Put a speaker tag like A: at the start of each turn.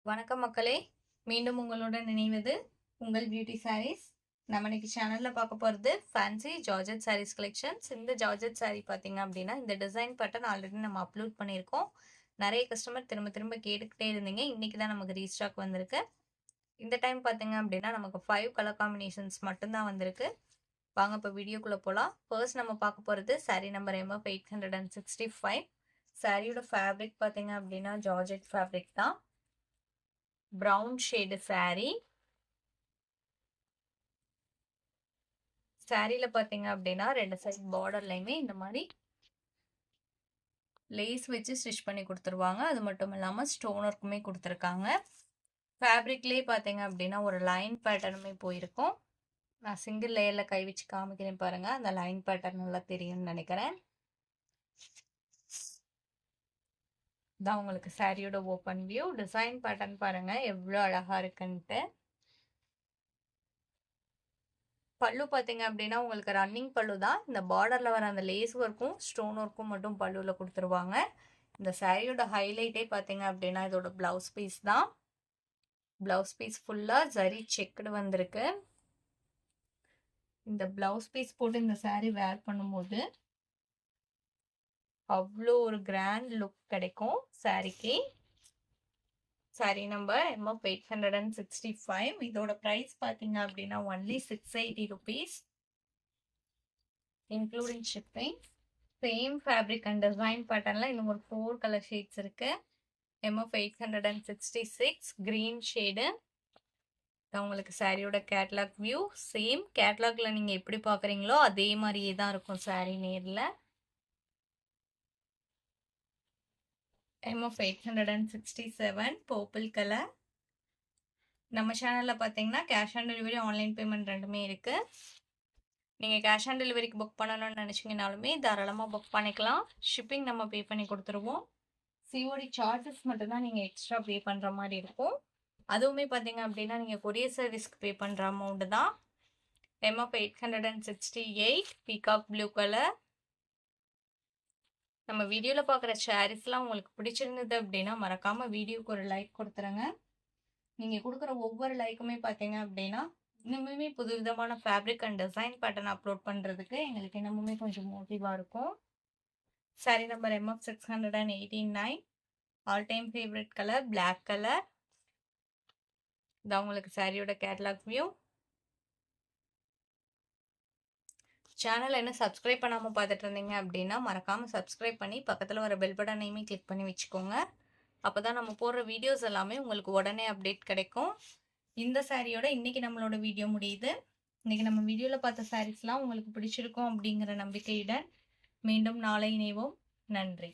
A: வணக்கம் மக்களே, மீண்டும் உங்களுடன் இணைவது உங்கள் பியூட்டி சாரீஸ். நம்ம இன்னைக்கு சேனல்ல பார்க்க போகிறது ஃபேன்சி ஜார்ஜெட் சாரீஸ் கலெக்ஷன்ஸ். இந்த ஜார்ஜெட் சாரீ பார்த்தீங்க அப்படின்னா இந்த டிசைன் பேட்டர்ன் ஆல்ரெடி நம்ம அப்லோட் பண்ணியிருக்கோம். நிறைய கஸ்டமர் திரும்ப திரும்ப கேட்டுக்கிட்டே இருந்தீங்க. இன்னைக்கு தான் நமக்கு ரீஸ்டாக் வந்திருக்கு. இந்த டைம் பார்த்தீங்க அப்படின்னா நமக்கு 5 கலர் காம்பினேஷன்ஸ் மட்டும்தான் வந்திருக்கு. வாங்க இப்போ வீடியோக்குள்ளே போகலாம். ஃபர்ஸ்ட் நம்ம பார்க்க போகிறது சாரீ நம்பர் MF 865. சாரியோட ஃபேப்ரிக் பார்த்தீங்க அப்படின்னா ஜார்ஜெட் ஃபேப்ரிக் தான். Brown shade sari. சாரியில பாத்தீங்க அப்படின்னா ரெண்டு சைட் பார்டர்லையுமே இந்த மாதிரி லேஸ் வச்சு ஸ்டிச் பண்ணி கொடுத்துருவாங்க. அது மட்டும் இல்லாம ஸ்டோன் ஒர்க்குமே கொடுத்துருக்காங்க. ஃபேப்ரிக்லேயே பாத்தீங்க அப்படின்னா ஒரு லைன் பேட்டர்னுமே போயிருக்கும். நான் சிங்கிள் லேயர்ல கை வச்சு காமிக்கிறேன் பாருங்க. அந்த லைன் பேட்டர்ன் நல்லா தெரியும்னு நினைக்கிறேன். இதான் உங்களுக்கு சாரியோட ஓப்பன் வியூ. டிசைன் பேட்டர்ன் பாருங்க எவ்வளோ அழகா இருக்குன்ட்டு. பல்லு பார்த்தீங்க அப்படின்னா உங்களுக்கு ரன்னிங் பல்லு தான். இந்த பார்டரில் வர அந்த லேஸ் ஒர்க்கும் ஸ்டோன் ஒர்க்கும் மட்டும் பல்லுவில் கொடுத்துருவாங்க. இந்த சாரியோட ஹைலைட்டே பார்த்தீங்க அப்படின்னா இதோட பிளவுஸ் பீஸ் தான். பிளவுஸ் பீஸ் ஃபுல்லாக ஜரி செக்குடு வந்திருக்கு. இந்த பிளவுஸ் பீஸ் போட்டு இந்த சாரி வேர் பண்ணும்போது அவ்வளோ ஒரு கிராண்ட் லுக் கிடைக்கும் சாரிக்கு. Sorry number MF 865. இதோட ப்ரைஸ் பார்த்தீங்க அப்படின்னா only 680 rupees including shipping. Same fabric and design பேட்டர்னில் இன்னும் ஒரு 4 கலர் ஷேட்ஸ் இருக்கு. MF 866 green shade. உங்களுக்கு சாரியோட கேட்லாக் வியூ. சேம் கேட்லாக்ல நீங்கள் எப்படி பார்க்குறீங்களோ அதே மாதிரியே தான் இருக்கும் சாரி நேரில். MF 867 purple colour. நம்ம சேனலில் பார்த்தீங்கன்னா cash on delivery online payment ரெண்டுமே இருக்குது. நீங்கள் கேஷ் ஆன் டெலிவரிக்கு புக் பண்ணணும்னு நினச்சிங்கனாலுமே தாராளமாக புக் பண்ணிக்கலாம். ஷிப்பிங் நம்ம பே பண்ணி கொடுத்துருவோம். COD சார்ஜஸ் மட்டும்தான் நீங்கள் எக்ஸ்ட்ரா பே பண்ணுற மாதிரி இருக்கும். அதுவுமே பார்த்தீங்க அப்படின்னா நீங்கள் கொரியர் சர்வீஸ்க்கு பே பண்ணுற அமௌண்ட்டு தான். MF 868 peacock blue colour. நம்ம வீடியோவில் பார்க்குற சாரீஸ்லாம் உங்களுக்கு பிடிச்சிருந்தது அப்படின்னா மறக்காமல் வீடியோக்கு ஒரு லைக் கொடுத்துருங்க. நீங்கள் கொடுக்குற ஒவ்வொரு லைக்குமே பார்த்தீங்க அப்படின்னா இன்னுமே புது விதமான fabric and design pattern upload பண்ணுறதுக்கு எங்களுக்கு இன்னமுமே கொஞ்சம் மோட்டிவாக இருக்கும். Sari number MF 689. All time favourite colour black colour. இதான் உங்களுக்கு சாரியோட கேட்லாக் வியூ. சேனல் என்ன சப்ஸ்கிரைப் பண்ணாமல் பார்த்துட்டு இருந்தீங்க அப்படின்னா மறக்காமல் சப்ஸ்கிரைப் பண்ணி பக்கத்தில் வர பெல் பட்டனையுமே கிளிக் பண்ணி வச்சுக்கோங்க. அப்போ தான் நம்ம போடுற வீடியோஸ் எல்லாமே உங்களுக்கு உடனே அப்டேட் கிடைக்கும். இந்த சாரியோட இன்னைக்கு நம்மளோட வீடியோ முடியுது. இன்னைக்கு நம்ம வீடியோவில் பார்த்த சாரீஸ்லாம் உங்களுக்கு பிடிச்சிருக்கும் அப்படிங்கிற நம்பிக்கையுடன் மீண்டும் நாளை இணைவோம். நன்றி.